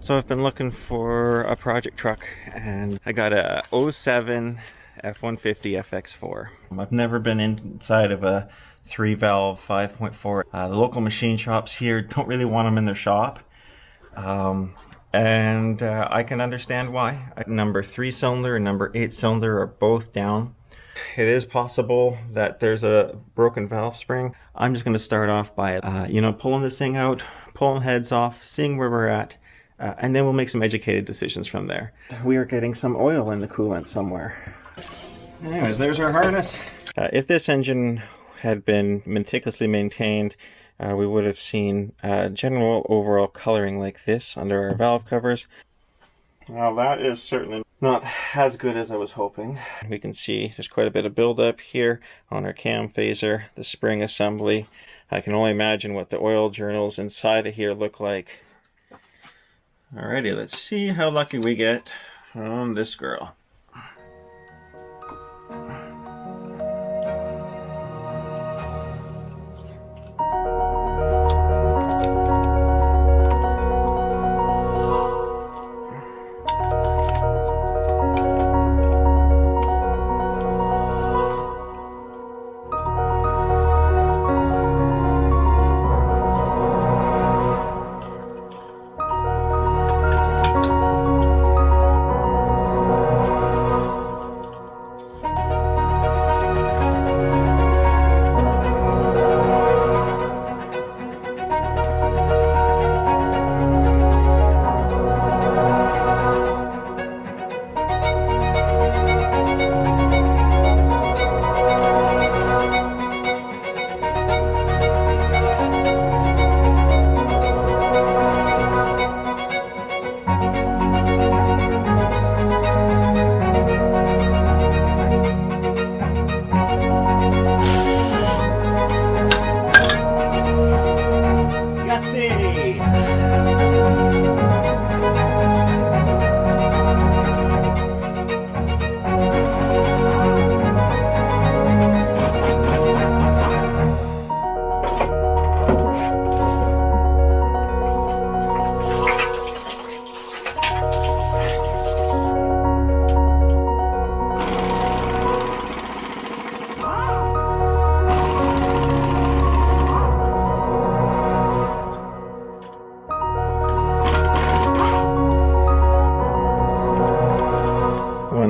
So I've been looking for a project truck and I got a '07 F-150 FX4. I've never been inside of a 3-valve 5.4. The local machine shops here don't really want them in their shop. I can understand why. Number 3-cylinder and number 8-cylinder are both down. It is possible that there's a broken valve spring. I'm just going to start off by, pulling this thing out, pulling heads off, seeing where we're at, and then we'll make some educated decisions from there. We are getting some oil in the coolant somewhere. Anyways, there's our harness. If this engine had been meticulously maintained, we would have seen general overall coloring like this under our valve covers. Well, that is certainly not as good as I was hoping. We can see there's quite a bit of buildup here on our cam phaser, the spring assembly. I can only imagine what the oil journals inside of here look like. Alrighty, let's see how lucky we get on this girl.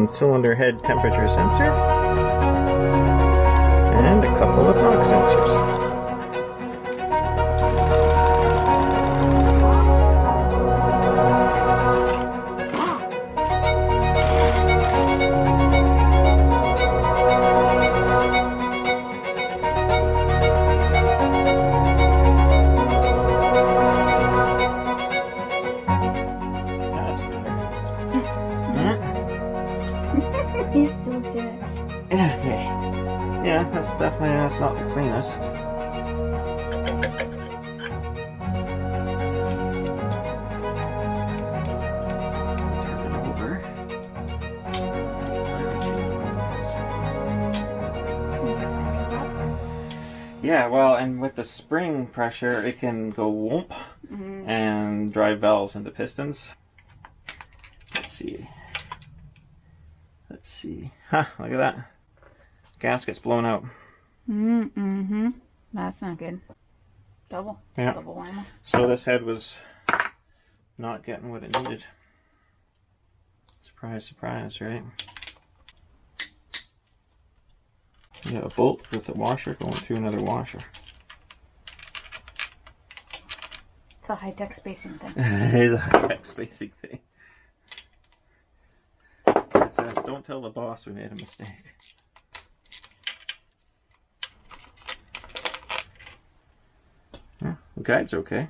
Cylinder head temperature sensor and a couple of knock sensors. You still do it. Okay. Yeah, that's not the cleanest. Turn it over. Yeah, well, and with the spring pressure, it can go whoomp and drive valves into pistons. Let's see. Let's see. Huh, look at that. Gasket's blown out. Mm-hmm. That's not good. Double. Yeah. Double whammy. So this head was not getting what it needed. Surprise, surprise, right? You got a bolt with a washer going through another washer. It's a high-tech spacing thing. It is a high-tech spacing thing. It says, don't tell the boss we made a mistake. Yeah, the guide's okay.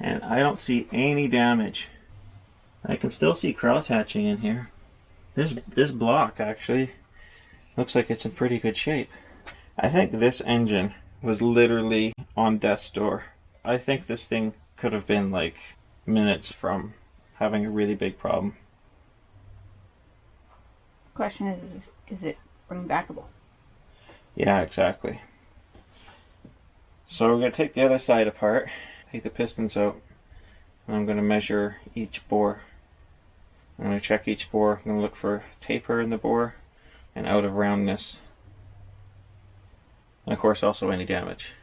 And I don't see any damage. I can still see cross hatching in here. This block actually looks like it's in pretty good shape. I think this engine was literally on death's door. I think this thing could have been like minutes from having a really big problem. Question is it bring backable? Yeah, exactly. So we're going to take the other side apart, take the pistons out, and I'm going to measure each bore. I'm going to check each bore. I'm going to look for taper in the bore and out of roundness. And of course also any damage.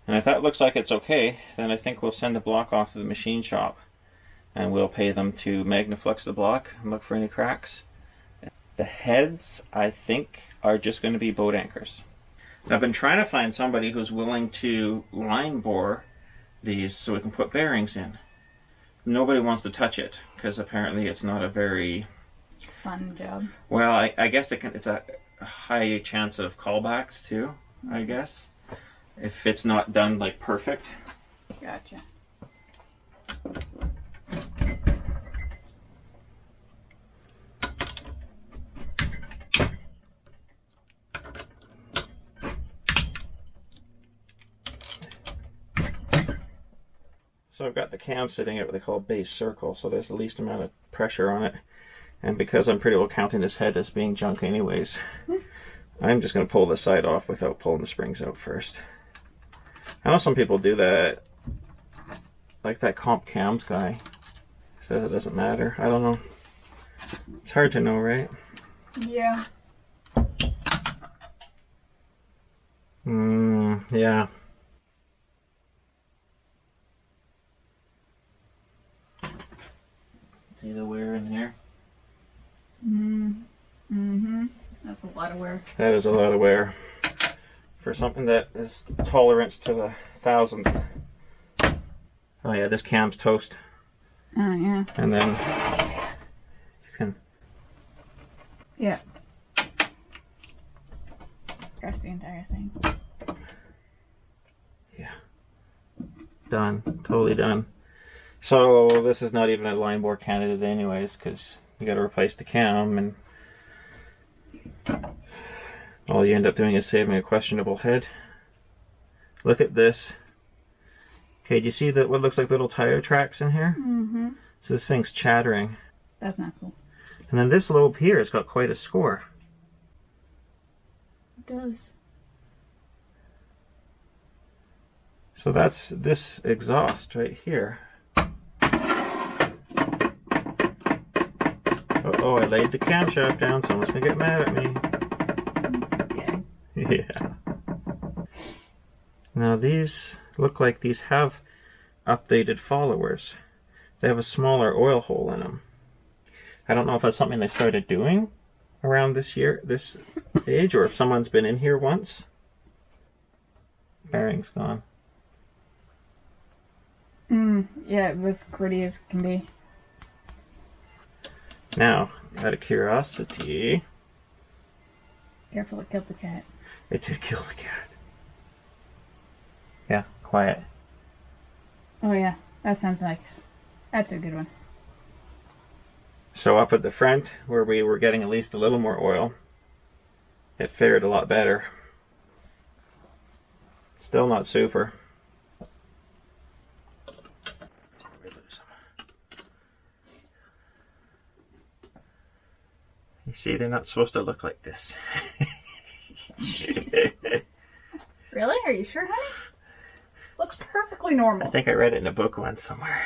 And if that looks like it's okay, then I think we'll send the block off to the machine shop and we'll pay them to magnaflux the block and look for any cracks. The heads, I think, are just going to be boat anchors. I've been trying to find somebody who's willing to line bore these so we can put bearings in. Nobody wants to touch it because apparently it's not a very Fun job. well. I guess it's a high chance of callbacks too. I guess if it's not done like perfect. Gotcha. So I've got the cam sitting at what they call base circle, so there's the least amount of pressure on it. And because I'm pretty well counting this head as being junk anyways, I'm just going to pull the side off without pulling the springs out first. I know some people do that, like that comp cams guy says it doesn't matter. I don't know. It's hard to know, right? Yeah. Yeah. See the wear in there? That's a lot of wear. That is a lot of wear. For something that is tolerance to the 1,000th. Oh yeah, this cam's toast. Oh yeah. And then you can... Yeah. That's the entire thing. Yeah. Done. Totally done. So this is not even a line bore candidate anyways, because you got to replace the cam, and all you end up doing is saving a questionable head. Look at this. Okay, do you see that what looks like little tire tracks in here? Mm-hmm. So this thing's chattering. That's not cool. And then this lobe here has got quite a score. It does. So that's this exhaust right here. Uh-oh, I laid the camshaft down. Someone's gonna get mad at me. It's okay. Yeah. Now these look like these have updated followers. They have a smaller oil hole in them. I don't know if that's something they started doing around this age, or if someone's been in here once. Bearing's gone. Yeah, this gritty as can be. Now, out of curiosity... Careful, it killed the cat. It did kill the cat. Yeah, quiet. Oh yeah, that sounds nice. That's a good one. So up at the front, where we were getting at least a little more oil, it fared a lot better. Still not super. You see, they're not supposed to look like this. Really? Are you sure, honey? Looks perfectly normal. I think I read it in a book once somewhere.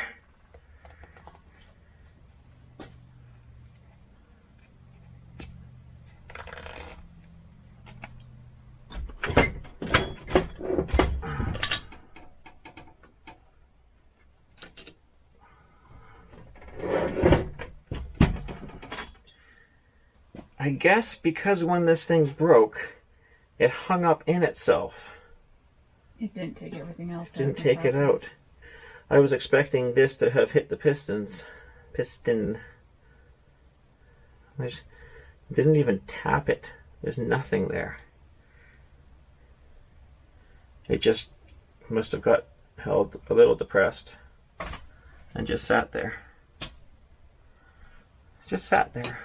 I guess because when this thing broke, it hung up in itself. It didn't take everything else out. Didn't take it out. I was expecting this to have hit the piston. Didn't even tap it. There's nothing there. It just must have got held a little depressed and just sat there. Just sat there.